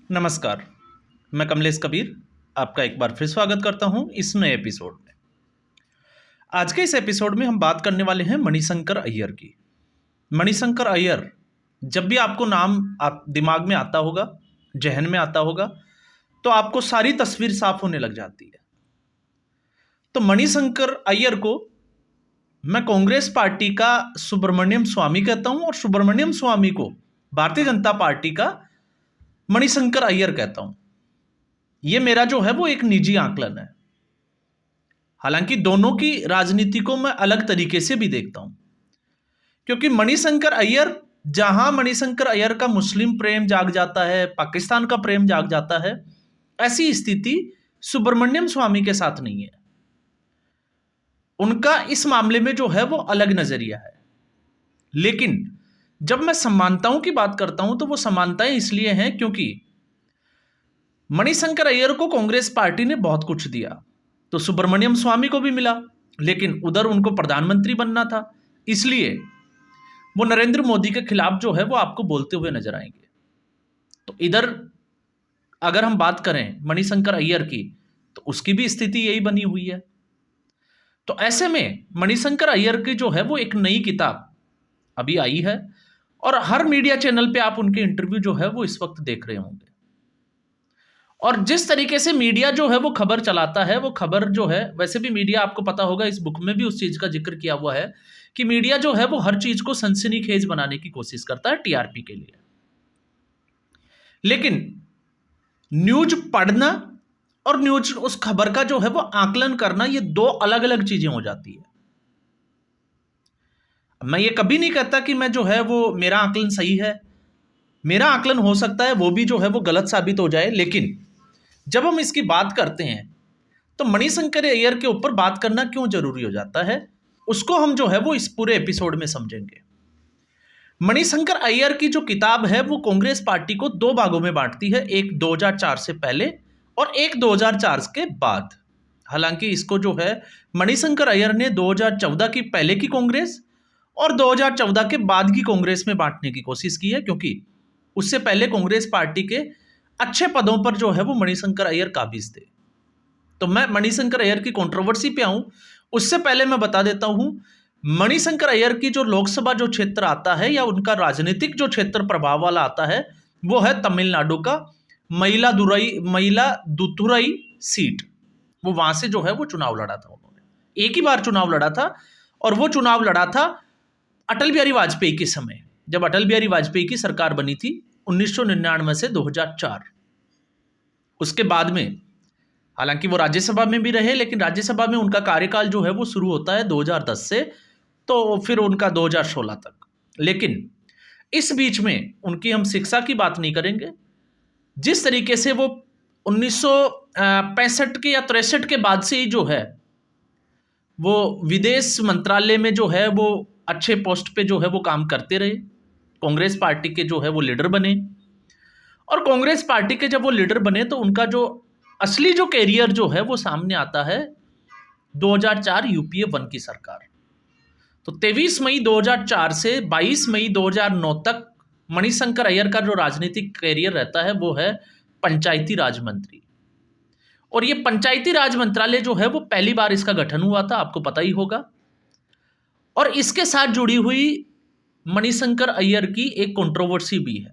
नमस्कार, मैं कमलेश कबीर आपका एक बार फिर स्वागत करता हूं इस नए एपिसोड में। आज के इस एपिसोड में हम बात करने वाले हैं मणिशंकर अय्यर की। मणिशंकर अय्यर, जब भी आपको नाम आप दिमाग में आता होगा, जहन में आता होगा, तो आपको सारी तस्वीर साफ होने लग जाती है। तो मणिशंकर अय्यर को मैं कांग्रेस पार्टी का सुब्रमण्यम स्वामी कहता हूं और सुब्रमण्यम स्वामी को भारतीय जनता पार्टी का मणिशंकर अय्यर कहता हूं। यह मेरा जो है वो एक निजी आकलन है। हालांकि दोनों की राजनीति को मैं अलग तरीके से भी देखता हूं, क्योंकि मणिशंकर अय्यर, जहां मणिशंकर अय्यर का मुस्लिम प्रेम जाग जाता है, पाकिस्तान का प्रेम जाग जाता है, ऐसी स्थिति सुब्रमण्यम स्वामी के साथ नहीं है। उनका इस मामले में जो है वो अलग नजरिया है। लेकिन जब मैं समानताओं की बात करता हूं तो वो समानताएं इसलिए हैं क्योंकि मणिशंकर अय्यर को कांग्रेस पार्टी ने बहुत कुछ दिया, तो सुब्रमण्यम स्वामी को भी मिला, लेकिन उधर उनको प्रधानमंत्री बनना था, इसलिए वो नरेंद्र मोदी के खिलाफ जो है वो आपको बोलते हुए नजर आएंगे। तो इधर अगर हम बात करें मणिशंकर अय्यर की, तो उसकी भी स्थिति यही बनी हुई है। तो ऐसे में मणिशंकर अय्यर की जो है वो एक नई किताब अभी आई है और हर मीडिया चैनल पे आप उनके इंटरव्यू जो है वो इस वक्त देख रहे होंगे। और जिस तरीके से मीडिया जो है वो खबर चलाता है, वो खबर जो है, वैसे भी मीडिया, आपको पता होगा, इस बुक में भी उस चीज का जिक्र किया हुआ है कि मीडिया जो है वो हर चीज को सनसनीखेज बनाने की कोशिश करता है टीआरपी के लिए। लेकिन न्यूज पढ़ना और न्यूज उस खबर का जो है वो आकलन करना, ये दो अलग अलग चीजें हो जाती है। मैं ये कभी नहीं कहता कि मैं जो है वो मेरा आकलन सही है, मेरा आकलन हो सकता है वो भी जो है वो गलत साबित हो जाए। लेकिन जब हम इसकी बात करते हैं तो मणिशंकर अय्यर के ऊपर बात करना क्यों जरूरी हो जाता है, उसको हम जो है वो इस पूरे एपिसोड में समझेंगे। मणिशंकर अय्यर की जो किताब है वो कांग्रेस पार्टी को दो भागों में बांटती है, एक 2004 से पहले और एक 2004 के बाद। हालांकि इसको जो है मणिशंकर अय्यर ने 2014 की पहले की कांग्रेस और 2014 के बाद की कांग्रेस में बांटने की कोशिश की है, क्योंकि उससे पहले कांग्रेस पार्टी के अच्छे पदों पर जो है वो मणिशंकर अय्यर काबिज थे। तो मैं मणिशंकर अय्यर की कंट्रोवर्सी पे आऊं उससे पहले मैं बता देता हूं, मणिशंकर अय्यर की जो लोकसभा जो क्षेत्र आता है या उनका राजनीतिक जो क्षेत्र प्रभाव वाला आता है वो है तमिलनाडु का मयिलादुथुरई सीट। वो वहां से जो है वो चुनाव लड़ा था। उन्होंने एक ही बार चुनाव लड़ा था और वो चुनाव लड़ा था अटल बिहारी वाजपेयी के समय, जब अटल बिहारी वाजपेयी की सरकार बनी थी 1999 से 2004। उसके बाद में हालांकि वो राज्यसभा में भी रहे, लेकिन राज्यसभा में उनका कार्यकाल जो है वो शुरू होता है 2010 से, तो फिर उनका 2016 तक। लेकिन इस बीच में उनकी हम शिक्षा की बात नहीं करेंगे। जिस तरीके से वो 1965 के या 63 के बाद से ही जो है वो विदेश मंत्रालय में जो है वो अच्छे पोस्ट पे जो है वो काम करते रहे, कांग्रेस पार्टी के जो है वो लीडर बने। और कांग्रेस पार्टी के जब वो लीडर बने तो उनका जो असली जो कैरियर जो है वो सामने आता है 2004 यूपीए 1 की सरकार। तो 23 मई 2004 से 22 मई 2009 तक मणिशंकर अय्यर का जो राजनीतिक कैरियर रहता है वो है पंचायती राज मंत्री। और ये पंचायती राज मंत्रालय जो है वो पहली बार इसका गठन हुआ था, आपको पता ही होगा। और इसके साथ जुड़ी हुई मणिशंकर अय्यर की एक कंट्रोवर्सी भी है।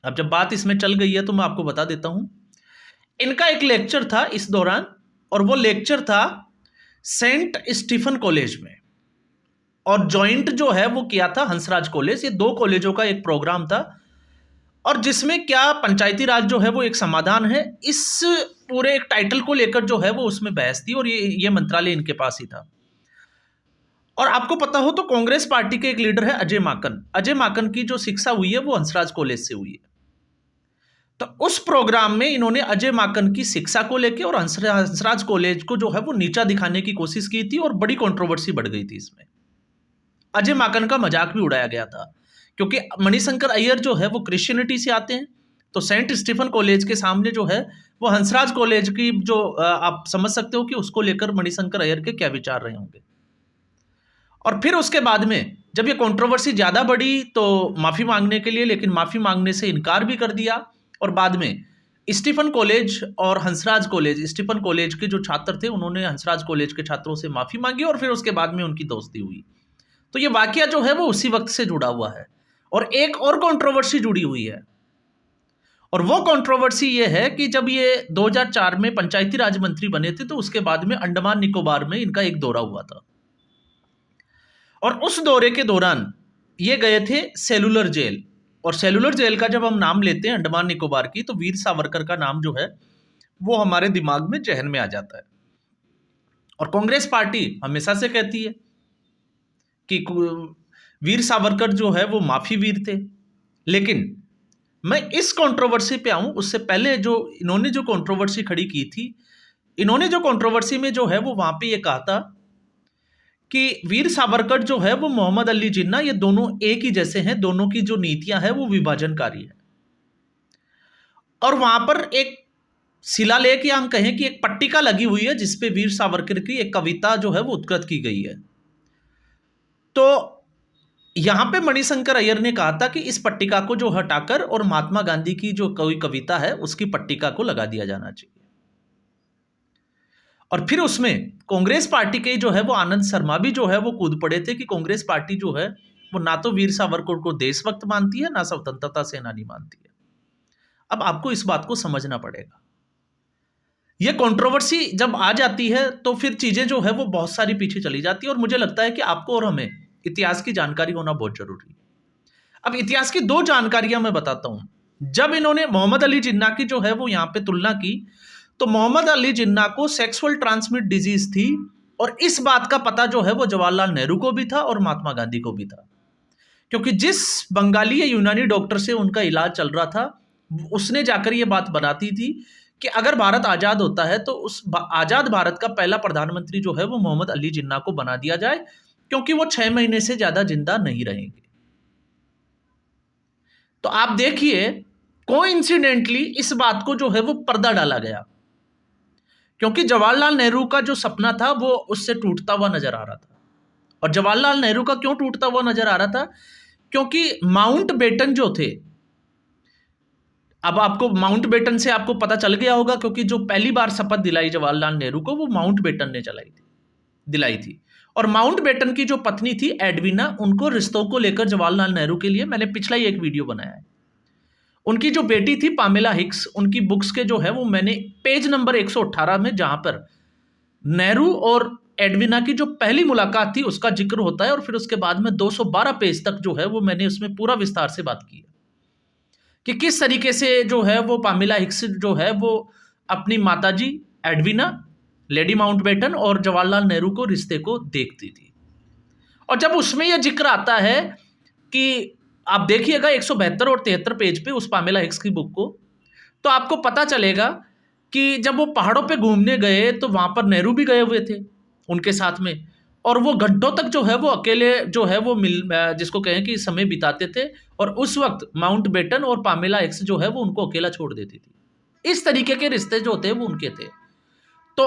अब जब बात इसमें चल गई है तो मैं आपको बता देता हूं, इनका एक लेक्चर था इस दौरान, और वो लेक्चर था सेंट स्टीफन कॉलेज में, और जॉइंट जो है वो किया था हंसराज कॉलेज। ये दो कॉलेजों का एक प्रोग्राम था, और जिसमें क्या पंचायती राज जो है वो एक समाधान है, इस पूरे एक टाइटल को लेकर जो है वो उसमें बहस थी, और ये मंत्रालय इनके पास ही था। और आपको पता हो तो कांग्रेस पार्टी के एक लीडर है अजय माकन। अजय माकन की जो शिक्षा हुई है वो हंसराज कॉलेज से हुई है। तो उस प्रोग्राम में इन्होंने अजय माकन की शिक्षा को लेकर और हंसराज कॉलेज को जो है वो नीचा दिखाने की कोशिश की थी, और बड़ी कंट्रोवर्सी बढ़ गई थी इसमें। अजय माकन का मजाक भी उड़ाया गया था, क्योंकि मणिशंकर अय्यर जो है वो क्रिश्चियनिटी से आते हैं, तो सेंट स्टीफन कॉलेज के सामने जो है वो हंसराज कॉलेज की जो आप समझ सकते हो कि उसको लेकर मणिशंकर अय्यर के क्या विचार रहे होंगे। और फिर उसके बाद में जब ये कंट्रोवर्सी ज़्यादा बढ़ी तो माफ़ी मांगने के लिए, लेकिन माफ़ी मांगने से इनकार भी कर दिया, और बाद में स्टीफन कॉलेज और हंसराज कॉलेज, स्टीफन कॉलेज के जो छात्र थे उन्होंने हंसराज कॉलेज के छात्रों से माफ़ी मांगी और फिर उसके बाद में उनकी दोस्ती हुई। तो ये वाकया जो है वो उसी वक्त से जुड़ा हुआ है। और एक और कंट्रोवर्सी जुड़ी हुई है, और वो कंट्रोवर्सी ये है कि जब ये 2004 में पंचायती राज मंत्री बने थे तो उसके बाद में अंडमान निकोबार में इनका एक दौरा हुआ था, और उस दौरे के दौरान ये गए थे सेलुलर जेल। और सेलुलर जेल का जब हम नाम लेते हैं अंडमान निकोबार की, तो वीर सावरकर का नाम जो है वो हमारे दिमाग में, जहन में आ जाता है। और कांग्रेस पार्टी हमेशा से कहती है कि वीर सावरकर जो है वो माफी वीर थे। लेकिन मैं इस कंट्रोवर्सी पे आऊं उससे पहले जो इन्होंने जो कंट्रोवर्सी खड़ी की थी, इन्होंने जो कंट्रोवर्सी में जो है वो वहां पे ये कहा था कि वीर सावरकर जो है वो मोहम्मद अली जिन्ना, ये दोनों एक ही जैसे हैं, दोनों की जो नीतियां हैं वो विभाजनकारी है। और वहां पर एक शिलालेख या हम कहें कि एक पट्टिका लगी हुई है जिसपे वीर सावरकर की एक कविता जो है वो उत्कृत की गई है। तो यहां पे मणिशंकर अय्यर ने कहा था कि इस पट्टिका को जो हटाकर और महात्मा गांधी की जो कोई कविता है उसकी पट्टिका को लगा दिया जाना चाहिए। और फिर उसमें कांग्रेस पार्टी के जो है वो आनंद शर्मा भी जो है वो कूद पड़े थे कि कांग्रेस पार्टी जो है वो ना तो वीर सावरकर को देशभक्त मानती है, ना स्वतंत्रता सेनानी मानती है। अब आपको इस बात को समझना पड़ेगा। ये कंट्रोवर्सी जब आ जाती है तो फिर चीजें जो है वो बहुत सारी पीछे चली जाती है, और मुझे लगता है कि आपको और हमें इतिहास की जानकारी होना बहुत जरूरी है। अब इतिहास की दो जानकारियां मैं बताता हूं। जब इन्होंने मोहम्मद अली जिन्ना की जो है वो यहां पे तुलना की, तो मोहम्मद अली जिन्ना को सेक्सुअल ट्रांसमिट डिजीज थी, और इस बात का पता जो है वो जवाहरलाल नेहरू को भी था और महात्मा गांधी को भी था, क्योंकि जिस बंगाली या यूनानी डॉक्टर से उनका इलाज चल रहा था उसने जाकर ये बात बताती थी कि अगर भारत आजाद होता है तो उस आजाद भारत का पहला प्रधानमंत्री जो है वो मोहम्मद अली जिन्ना को बना दिया जाए, क्योंकि वो 6 महीने से ज्यादा जिंदा नहीं रहेंगे। तो आप देखिए, कोइंसिडेंटली इस बात को जो है वो पर्दा डाला गया, क्योंकि जवाहरलाल नेहरू का जो सपना था वो उससे टूटता हुआ नजर आ रहा था। और जवाहरलाल नेहरू का क्यों टूटता हुआ नजर आ रहा था? क्योंकि माउंट बेटन जो थे, अब आपको माउंट बेटन से आपको पता चल गया होगा, क्योंकि जो पहली बार शपथ दिलाई जवाहरलाल नेहरू को वो माउंट बेटन ने दिलाई थी। और माउंट बेटन की जो पत्नी थी एडविना, उनको रिश्तों को लेकर जवाहरलाल नेहरू के लिए मैंने पिछला ही एक वीडियो बनाया है। उनकी जो बेटी थी पामेला हिक्स, उनकी बुक्स के जो है वो मैंने पेज नंबर 118 में, जहां पर नेहरू और एडविना की जो पहली मुलाकात थी उसका जिक्र होता है, और फिर उसके बाद में 212 पेज तक जो है वो मैंने उसमें पूरा विस्तार से बात की है कि किस तरीके से जो है वो पामेला हिक्स जो है वो अपनी माताजी एडविना, लेडी माउंटबेटन और जवाहरलाल नेहरू को रिश्ते को देखती थी। और जब उसमें यह जिक्र आता है कि आप देखिएगा 172 और 73 पेज पे उस पामेला हिक्स की बुक को, तो आपको पता चलेगा कि जब वो पहाड़ों पे घूमने गए तो वहां पर नेहरू भी गए हुए थे उनके साथ में, और वो घंटों तक जो है वो अकेले जो है वो जिसको कहें कि समय बिताते थे, और उस वक्त माउंट बेटन और पामेला हिक्स जो है वो उनको अकेला छोड़ देती थी। इस तरीके के रिश्ते जो थे वो उनके थे। तो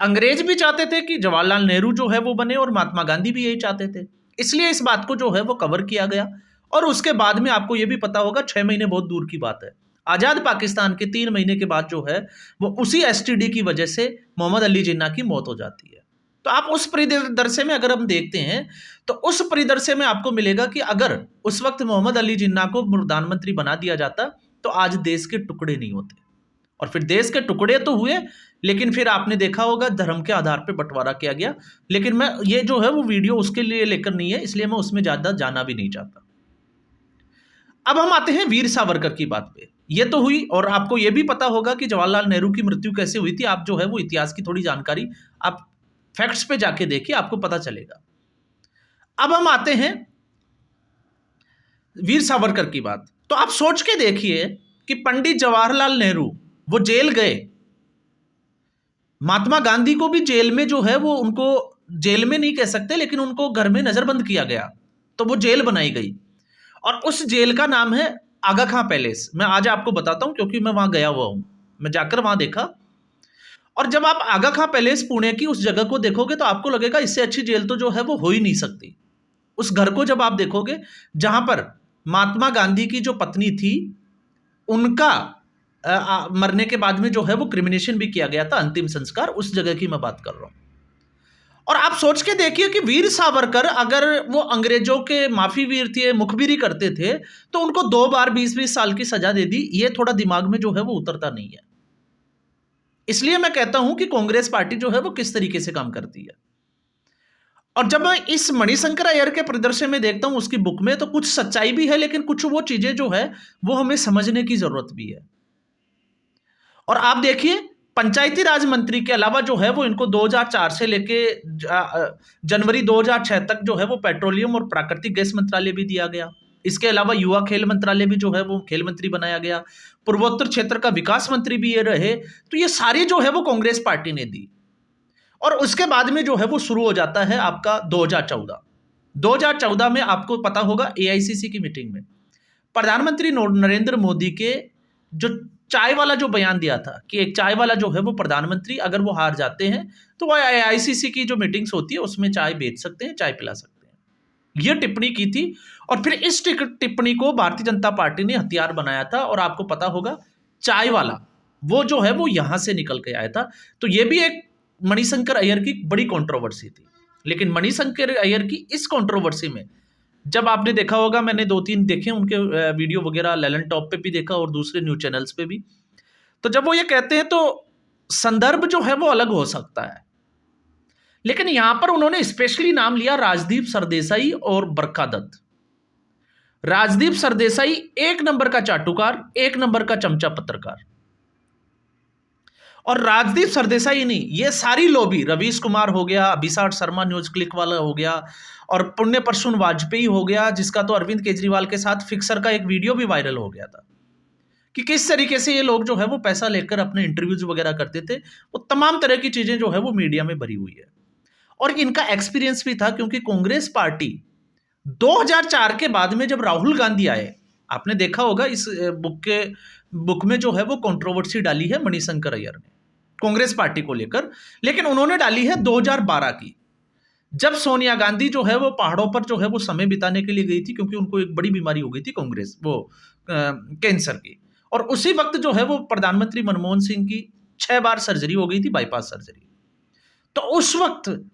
अंग्रेज भी चाहते थे कि जवाहरलाल नेहरू जो है वो बने, और महात्मा गांधी भी यही चाहते थे, इसलिए इस बात को जो है वो कवर किया गया। और उसके बाद में आपको ये भी पता होगा 6 महीने बहुत दूर की बात है, आजाद पाकिस्तान के 3 महीने के बाद जो है वो उसी एसटीडी की वजह से मोहम्मद अली जिन्ना की मौत हो जाती है। तो आप उस परिदृश्य में अगर हम देखते हैं तो उस परिदृश्य में आपको मिलेगा कि अगर उस वक्त मोहम्मद अली जिन्ना को प्रधानमंत्री बना दिया जाता तो आज देश के टुकड़े नहीं होते। और फिर देश के टुकड़े तो हुए, लेकिन फिर आपने देखा होगा धर्म के आधार पर बंटवारा किया गया। लेकिन मैं ये जो है वो वीडियो उसके लिए लेकर नहीं है, इसलिए मैं उसमें ज्यादा जाना भी नहीं चाहता। अब हम आते हैं वीर सावरकर की बात पे। ये तो हुई, और आपको ये भी पता होगा कि जवाहरलाल नेहरू की मृत्यु कैसे हुई थी। आप जो है वो इतिहास की थोड़ी जानकारी आप फैक्ट्स पे जाके देखिए, आपको पता चलेगा। अब हम आते हैं वीर सावरकर की बात। तो आप सोच के देखिए कि पंडित जवाहरलाल नेहरू वो जेल गए, महात्मा गांधी को भी जेल में जो है वो, उनको जेल में नहीं कह सकते लेकिन उनको घर में नजरबंद किया गया, तो वो जेल बनाई गई, और उस जेल का नाम है आगा खां पैलेस। मैं आज आपको बताता हूं क्योंकि मैं वहां गया हुआ हूं, मैं जाकर वहां देखा। और जब आप आगा खां पैलेस पुणे की उस जगह को देखोगे तो आपको लगेगा इससे अच्छी जेल तो जो है वो हो ही नहीं सकती। उस घर को जब आप देखोगे जहां पर महात्मा गांधी की जो पत्नी थी उनका मरने के बाद में जो है वो क्रिमिनेशन भी किया गया था, अंतिम संस्कार, उस जगह की मैं बात कर रहा हूं। और आप सोच के देखिए कि वीर सावरकर अगर वो अंग्रेजों के माफी वीर थे, मुखबिरी करते थे, तो उनको 2 बार 20-20 साल की सजा दे दी। ये थोड़ा दिमाग में जो है वो उतरता नहीं है। इसलिए मैं कहता हूं कि कांग्रेस पार्टी जो है वो किस तरीके से काम करती है। और जब मैं इस मणिशंकर अय्यर के प्रदर्शन में देखता हूं, उसकी बुक में, तो कुछ सच्चाई भी है, लेकिन कुछ वो चीजें जो है वो हमें समझने की जरूरत भी है। और आप देखिए, पंचायती राज मंत्री के अलावा जो है वो इनको 2004 से लेके जनवरी 2006 तक जो है वो पेट्रोलियम और प्राकृतिक गैस मंत्रालय भी दिया गया। इसके अलावा युवा खेल मंत्रालय भी जो है वो खेल मंत्री बनाया गया। पूर्वोत्तर क्षेत्र का विकास मंत्री भी ये रहे। तो ये सारी जो है वो कांग्रेस पार्टी ने दी। और उसके बाद में जो है वो शुरू हो जाता है आपका 2014 में। आपको पता होगा, एआईसीसी की मीटिंग में प्रधानमंत्री नरेंद्र मोदी के जो चाय वाला जो बयान दिया था कि एक चाय वाला जो है वो प्रधानमंत्री, अगर वो हार जाते हैं तो वह एआईसीसी की जो मीटिंग्स होती है उसमें चाय बेच सकते हैं, चाय पिला सकते हैं। ये टिप्पणी की थी। और फिर इस टिप्पणी को भारतीय जनता पार्टी ने हथियार बनाया था। और आपको पता होगा, चाय वाला वो जो है वो यहां से निकल के आया था। तो ये भी एक मणिशंकर अय्यर की बड़ी कंट्रोवर्सी थी। लेकिन मणिशंकर अय्यर की इस कंट्रोवर्सी में, जब आपने देखा होगा, मैंने 2-3 देखे उनके वीडियो वगैरह, ललन टॉप पे भी देखा और दूसरे न्यूज चैनल्स पे भी, तो जब वो ये कहते हैं तो संदर्भ जो है वो अलग हो सकता है। लेकिन यहां पर उन्होंने स्पेशली नाम लिया राजदीप सरदेसाई और बरखा दत्त। राजदीप सरदेसाई एक नंबर का चाटुकार, एक नंबर का चमचा पत्रकार। और राजदीप सरदेसाई नहीं, ये सारी लॉबी, रवीश कुमार हो गया, अभिषाट शर्मा न्यूज क्लिक वाला हो गया, और पुण्य प्रसून वाजपेयी हो गया, जिसका तो अरविंद केजरीवाल के साथ फिक्सर का एक वीडियो भी वायरल हो गया था कि किस तरीके से ये लोग जो है वो पैसा लेकर अपने इंटरव्यूज वगैरह करते थे। वो तमाम तरह की चीजें जो है वो मीडिया में भरी हुई है। और इनका एक्सपीरियंस भी था, क्योंकि कांग्रेस पार्टी 2004 के बाद में जब राहुल गांधी आए, आपने देखा होगा इस बुक में जो है वो कंट्रोवर्सी डाली है मणिशंकर अय्यर ने कांग्रेस पार्टी को लेकर। लेकिन उन्होंने डाली है 2012 की, जब सोनिया गांधी जो है वो पहाड़ों पर जो है वो समय बिताने के लिए गई थी, क्योंकि उनको एक बड़ी बीमारी हो गई थी, कांग्रेस वो कैंसर की। और उसी वक्त जो है वो प्रधानमंत्री मनमोहन सिंह की 6 बार सर्जरी हो गई थी, बाईपास सर्जरी। तो उस वक्त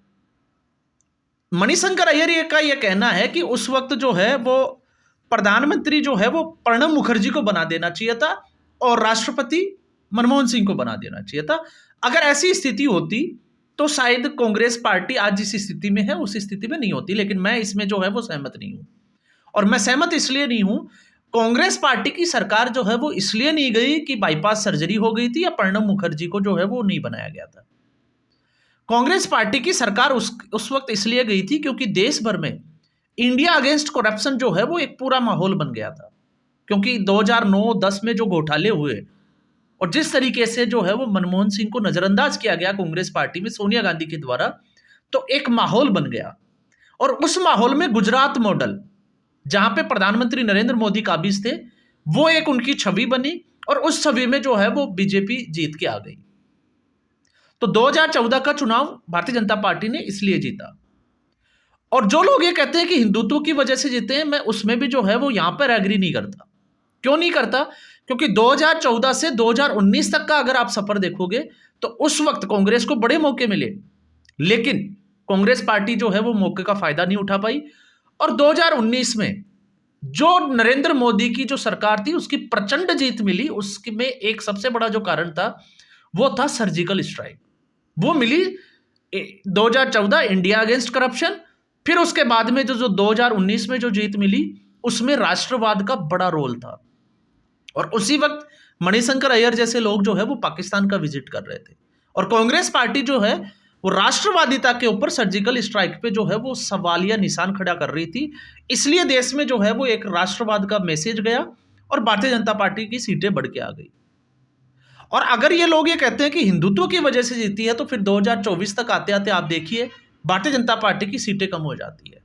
मणिशंकर अय्यर का यह कहना है कि उस वक्त जो है वो प्रधानमंत्री जो है वो प्रणब मुखर्जी को बना देना चाहिए था और राष्ट्रपति मनमोहन सिंह को बना देना चाहिए था। अगर ऐसी स्थिति होती तो शायद कांग्रेस पार्टी आज जिस स्थिति में है उस स्थिति में नहीं होती। लेकिन मैं इसमें जो है वो सहमत नहीं हूं। और मैं सहमत इसलिए नहीं हूं, कांग्रेस पार्टी की सरकार जो है वो इसलिए नहीं गई कि बाईपास सर्जरी हो गई थी या प्रणब मुखर्जी को जो है वो नहीं बनाया गया था। कांग्रेस पार्टी की सरकार उस वक्त इसलिए गई थी क्योंकि देश भर में इंडिया अगेंस्ट करप्शन जो है वो एक पूरा माहौल बन गया था। क्योंकि 2009-10 में जो घोटाले हुए और जिस तरीके से जो है वो मनमोहन सिंह को नजरअंदाज किया गया कांग्रेस पार्टी में सोनिया गांधी के द्वारा, तो एक माहौल बन गया। और उस माहौल में गुजरात मॉडल, जहां पे प्रधानमंत्री नरेंद्र मोदी काबिज थे, वो एक उनकी छवि बनी और उस छवि में जो है वो बीजेपी जीत के आ गई। तो 2014 का चुनाव भारतीय जनता पार्टी ने इसलिए जीता। और जो लोग ये कहते हैं कि हिंदुत्व की वजह से जीते हैं, मैं उसमें भी जो है वो यहां पर एग्री नहीं करता। क्यों नहीं करता? क्योंकि 2014 से 2019 तक का अगर आप सफर देखोगे तो उस वक्त कांग्रेस को बड़े मौके मिले, लेकिन कांग्रेस पार्टी जो है वो मौके का फायदा नहीं उठा पाई। और 2019 में जो नरेंद्र मोदी की जो सरकार थी उसकी प्रचंड जीत मिली, उसमें एक सबसे बड़ा जो कारण था वो था सर्जिकल स्ट्राइक। वो मिली 2014 इंडिया अगेंस्ट करप्शन। फिर उसके बाद में जो 2019 में जो जीत मिली उसमें राष्ट्रवाद का बड़ा रोल था। और उसी वक्त मणिशंकर अय्यर जैसे लोग जो है वो पाकिस्तान का विजिट कर रहे थे। और कांग्रेस पार्टी जो है वो राष्ट्रवादिता के ऊपर सर्जिकल स्ट्राइक पे जो है वो सवालिया निशान खड़ा कर रही थी। इसलिए देश में जो है वो एक राष्ट्रवाद का मैसेज गया और भारतीय जनता पार्टी की सीटें बढ़ के आ गई। और अगर ये लोग ये कहते हैं कि हिंदुत्व की वजह से जीती है, तो फिर 2024 तक आते आते आप देखिए भारतीय जनता पार्टी की सीटें कम हो जाती है।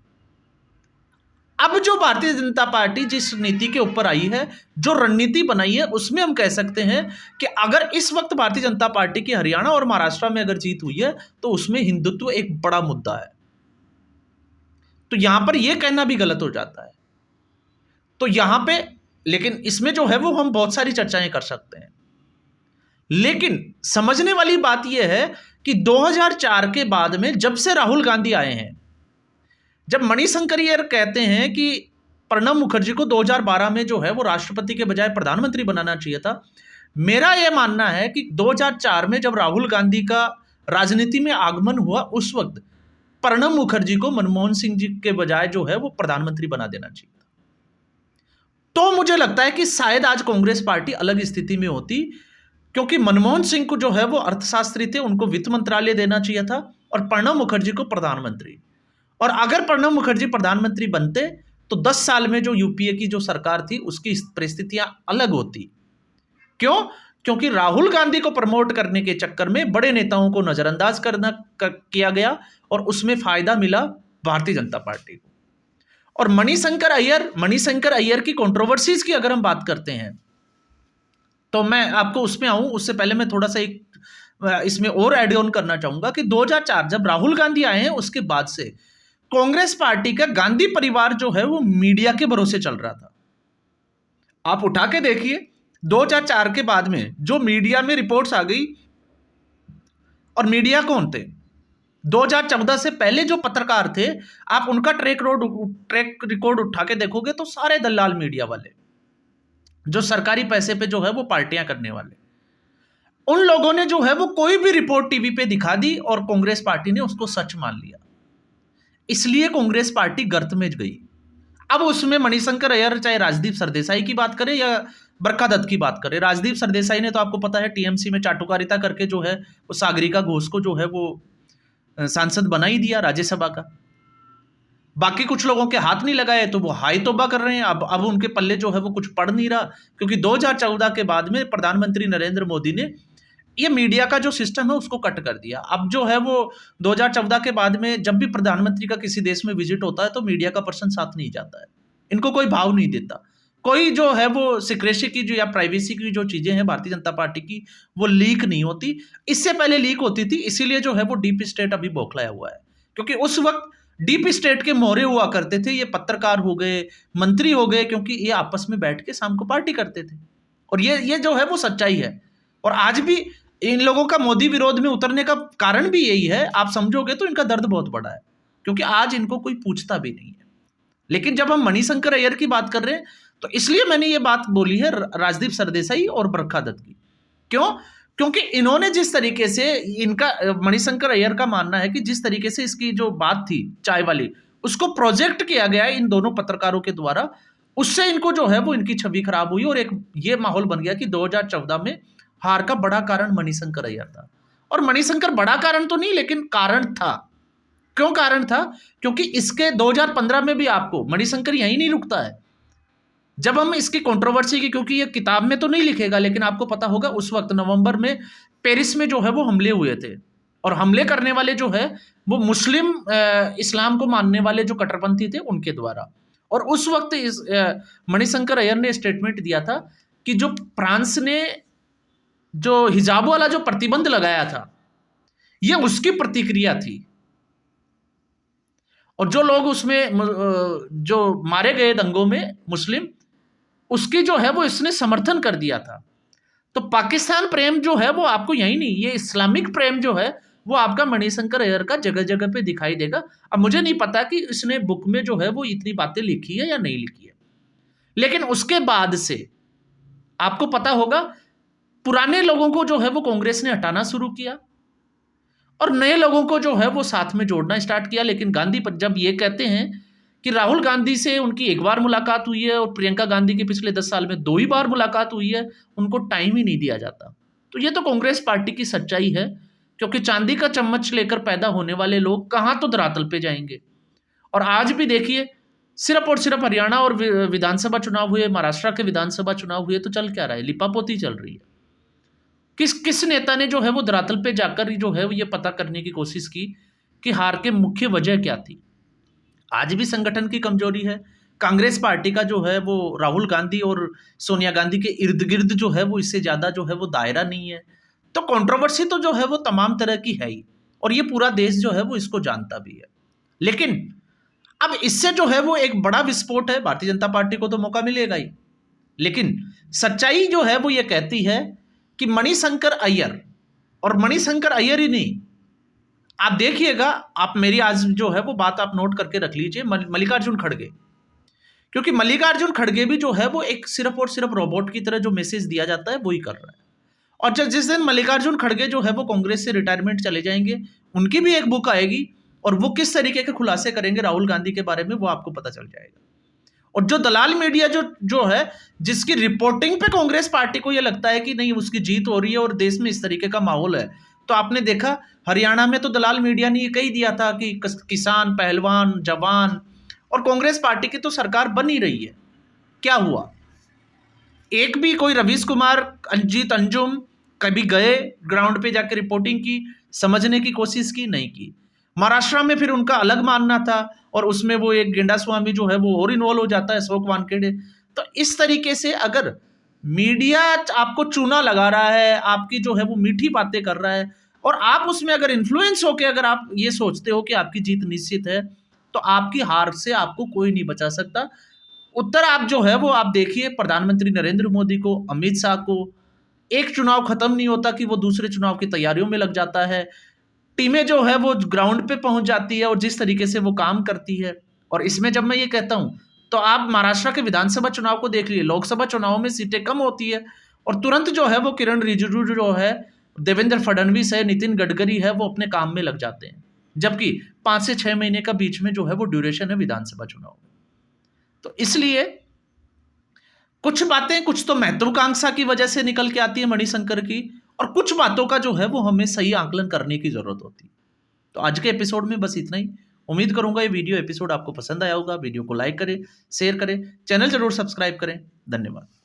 अब जो भारतीय जनता पार्टी जिस नीति के ऊपर आई है, जो रणनीति बनाई है, उसमें हम कह सकते हैं कि अगर इस वक्त भारतीय जनता पार्टी की हरियाणा और महाराष्ट्र में अगर जीत हुई है तो उसमें हिंदुत्व एक बड़ा मुद्दा है। तो यहां पर यह कहना भी गलत हो जाता है। तो यहां पे लेकिन इसमें जो है वो हम बहुत सारी चर्चाएं कर सकते हैं। लेकिन समझने वाली बात यह है कि 2004 के बाद में जब से राहुल गांधी आए हैं, जब मणिशंकर अय्यर कहते हैं कि प्रणब मुखर्जी को 2012 में जो है वो राष्ट्रपति के बजाय प्रधानमंत्री बनाना चाहिए था, मेरा यह मानना है कि 2004 में जब राहुल गांधी का राजनीति में आगमन हुआ, उस वक्त प्रणब मुखर्जी को मनमोहन सिंह जी के बजाय जो है वो प्रधानमंत्री बना देना चाहिए था। तो मुझे लगता है कि शायद आज कांग्रेस पार्टी अलग स्थिति में होती, क्योंकि मनमोहन सिंह को जो है वो अर्थशास्त्री थे, उनको वित्त मंत्रालय देना चाहिए था, और प्रणब मुखर्जी को प्रधानमंत्री। और अगर प्रणब मुखर्जी प्रधानमंत्री बनते तो 10 साल में जो यूपीए की जो सरकार थी उसकी परिस्थितियां अलग होती। क्यों? क्योंकि राहुल गांधी को प्रमोट करने के चक्कर में बड़े नेताओं को नजरअंदाज किया गया और उसमें फायदा मिला भारतीय जनता पार्टी को। और मणिशंकर अय्यर की कंट्रोवर्सीज की अगर हम बात करते हैं तो मैं आपको उसमें आऊं, उससे पहले मैं थोड़ा सा एक इसमें और एड ऑन करना चाहूंगा कि 2004 जब राहुल गांधी आए हैं, उसके बाद से कांग्रेस पार्टी का गांधी परिवार जो है वो मीडिया के भरोसे चल रहा था। आप उठा के देखिए 2004 के बाद में जो मीडिया में रिपोर्ट्स आ गई, और मीडिया कौन थे? 2014 से पहले जो पत्रकार थे, आप उनका ट्रैक रिकॉर्ड उठा के देखोगे तो सारे दलाल मीडिया वाले, जो सरकारी पैसे पे जो है वो पार्टियां करने वाले, उन लोगों ने जो है वो कोई भी रिपोर्ट टीवी पे दिखा दी और कांग्रेस पार्टी ने उसको सच मान लिया। इसलिए कांग्रेस पार्टी गर्त में गई। अब उसमें मणिशंकर अय्यर चाहे राजदीप सरदेसाई की बात करें या बरखा दत्त की बात करें, राजदीप सरदेसाई ने तो आपको पता है टीएमसी में चाटुकारिता करके जो है वो सागरिका घोष को जो है वो सांसद बना ही दिया राज्यसभा का। बाकी कुछ लोगों के हाथ नहीं लगाए तो वो हाय तौबा कर रहे हैं। अब उनके पल्ले जो है वो कुछ पड़ नहीं रहा, क्योंकि 2014 के बाद में प्रधानमंत्री नरेंद्र मोदी ने ये मीडिया का जो सिस्टम है उसको कट कर दिया। अब जो है वो 2014 के बाद में जब भी प्रधानमंत्री का किसी देश में विजिट होता है तो मीडिया का पर्सन साथ नहीं जाता है, इनको कोई भाव नहीं देता। कोई जो है वो सिक्रेसी की जो या प्राइवेसी की जो चीजें हैं भारतीय जनता पार्टी की, वो लीक नहीं होती। इससे पहले लीक होती थी, इसीलिए जो है वो डीप स्टेट अभी बौखलाया हुआ है, क्योंकि उस वक्त डीप स्टेट के मोहरे हुआ करते थे, ये पत्रकार हो गए, मंत्री हो गए, क्योंकि ये आपस में बैठ के शाम को पार्टी करते थे। और ये जो है वो सच्चाई है। और आज भी इन लोगों का मोदी विरोध में उतरने का कारण भी यही है। आप समझोगे तो इनका दर्द बहुत बड़ा है, क्योंकि आज इनको कोई पूछता भी नहीं है। लेकिन जब हम मणिशंकर अय्यर की बात कर रहे हैं तो इसलिए मैंने ये बात बोली है राजदीप सरदेसाई और बरखा दत्त की। क्यों? क्योंकि इन्होंने जिस तरीके से, इनका मणिशंकर अय्यर का मानना है कि जिस तरीके से इसकी जो बात थी चाय वाली, उसको प्रोजेक्ट किया गया इन दोनों पत्रकारों के द्वारा, उससे इनको जो है वो इनकी छवि खराब हुई और एक ये माहौल बन गया कि 2014 में हार का बड़ा कारण मणिशंकर अय्यर था। और मणिशंकर बड़ा कारण तो नहीं, लेकिन कारण था। क्यों कारण था? क्योंकि इसके 2015 में भी आपको मणिशंकर यहीं नहीं रुकता है। जब हम इसकी कंट्रोवर्सी की, क्योंकि ये किताब में तो नहीं लिखेगा, लेकिन आपको पता होगा उस वक्त नवंबर में पेरिस में जो है वो हमले हुए थे, और हमले करने वाले जो है वो मुस्लिम इस्लाम को मानने वाले जो कट्टरपंथी थे उनके द्वारा। और उस वक्त मणिशंकर अय्यर ने स्टेटमेंट दिया था कि जो फ्रांस ने जो हिजाब वाला जो प्रतिबंध लगाया था, ये उसकी प्रतिक्रिया थी। और जो लोग उसमें जो मारे गए दंगों में मुस्लिम, उसकी जो है वो इसने समर्थन कर दिया था। तो पाकिस्तान प्रेम जो है वो आपको यही नहीं, ये इस्लामिक प्रेम जो है वो आपका मणिशंकर अय्यर का जगह जगह पे दिखाई देगा। अब मुझे नहीं पता कि इसने बुक में जो है वो इतनी बातें लिखी है या नहीं लिखी है, लेकिन उसके बाद से आपको पता होगा पुराने लोगों को जो है वो कांग्रेस ने हटाना शुरू किया और नए लोगों को जो है वो साथ में जोड़ना स्टार्ट किया। लेकिन गांधी जब ये कहते हैं कि राहुल गांधी से उनकी एक बार मुलाकात हुई है और प्रियंका गांधी की पिछले 10 साल में 2 ही बार मुलाकात हुई है, उनको टाइम ही नहीं दिया जाता। तो ये तो कांग्रेस पार्टी की सच्चाई है, क्योंकि चांदी का चम्मच लेकर पैदा होने वाले लोग कहाँ तो धरातल पे जाएंगे। और आज भी देखिए, सिर्फ और सिर्फ हरियाणा और विधानसभा चुनाव हुए, महाराष्ट्र के विधानसभा चुनाव हुए, तो चल क्या रहा है? लिपापोती चल रही है। किस नेता ने जो है वो धरातल पे जाकर जो है वो ये पता करने की कोशिश की कि हार के मुख्य वजह क्या थी? आज भी संगठन की कमजोरी है। कांग्रेस पार्टी का जो है वो राहुल गांधी और सोनिया गांधी के इर्द गिर्द जो है वो इससे ज्यादा जो है वो दायरा नहीं है। तो कंट्रोवर्सी तो जो है वो तमाम तरह की है ही, और ये पूरा देश जो है वो इसको जानता भी है। लेकिन अब इससे जो है वो एक बड़ा विस्फोट है, भारतीय जनता पार्टी को तो मौका मिलेगा ही। लेकिन सच्चाई जो है वो ये कहती है कि मणिशंकर अय्यर, और मणिशंकर अय्यर ही नहीं, आप देखिएगा, आप मेरी आज जो है वो बात आप नोट करके रख लीजिए, मल्लिकार्जुन खड़गे, क्योंकि मल्लिकार्जुन खड़गे भी जो है वो एक सिर्फ और सिर्फ रोबोट की तरह जो मैसेज दिया जाता है वही कर रहा है। और जब जिस दिन मल्लिकार्जुन खड़गे जो है वो कांग्रेस से रिटायरमेंट चले जाएंगे, उनकी भी एक बुक आएगी और वो किस तरीके के खुलासे करेंगे राहुल गांधी के बारे में, वो आपको पता चल जाएगा। और जो दलाल मीडिया जो है, जिसकी रिपोर्टिंग पे कांग्रेस पार्टी को ये लगता है कि नहीं उसकी जीत हो रही है और देश में इस तरीके का माहौल है, तो आपने देखा हरियाणा में तो दलाल मीडिया ने ये कही दिया था कि किसान, पहलवान, जवान, और कांग्रेस पार्टी की तो सरकार बन ही रही है। क्या हुआ? एक भी कोई रवीश कुमार, अंजीत अंजुम कभी गए ग्राउंड पे जाकर रिपोर्टिंग की, समझने की कोशिश की? नहीं की। महाराष्ट्र में फिर उनका अलग मानना था और उसमें वो एक गेंडा स्वामी जो है वो और इन्वॉल्व हो जाता है, अशोक वानखेड़े। तो इस तरीके से अगर मीडिया आपको चूना लगा रहा है, आपकी जो है वो मीठी बातें कर रहा है, और आप उसमें अगर इन्फ्लुएंस होकर अगर आप ये सोचते हो कि आपकी जीत निश्चित है, तो आपकी हार से आपको कोई नहीं बचा सकता। उत्तर आप जो है वो आप देखिए, प्रधानमंत्री नरेंद्र मोदी को, अमित शाह को, एक चुनाव खत्म नहीं होता कि वो दूसरे चुनाव की तैयारियों में लग जाता है। टीमें जो है वो ग्राउंड पे पहुंच जाती है और जिस तरीके से वो काम करती है। और इसमें जब मैं ये कहता हूं, तो आप महाराष्ट्र के विधानसभा चुनाव को देख लीजिए, लोकसभा चुनाव में सीटें कम होती है और तुरंत जो है वो किरण रिजिजू जो है, देवेंद्र फडणवीस है, नितिन गडकरी है, वो अपने काम में लग जाते हैं, जबकि 5 से 6 महीने का बीच में जो है वो ड्यूरेशन है विधानसभा चुनाव में। तो इसलिए कुछ बातें, कुछ तो महत्वाकांक्षा की वजह से निकल के आती है मणिशंकर की, और कुछ बातों का जो है वो हमें सही आकलन करने की जरूरत होती है। तो आज के एपिसोड में बस इतना ही। उम्मीद करूंगा ये वीडियो एपिसोड आपको पसंद आया होगा। वीडियो को लाइक करें, शेयर करें, चैनल जरूर सब्सक्राइब करें। धन्यवाद।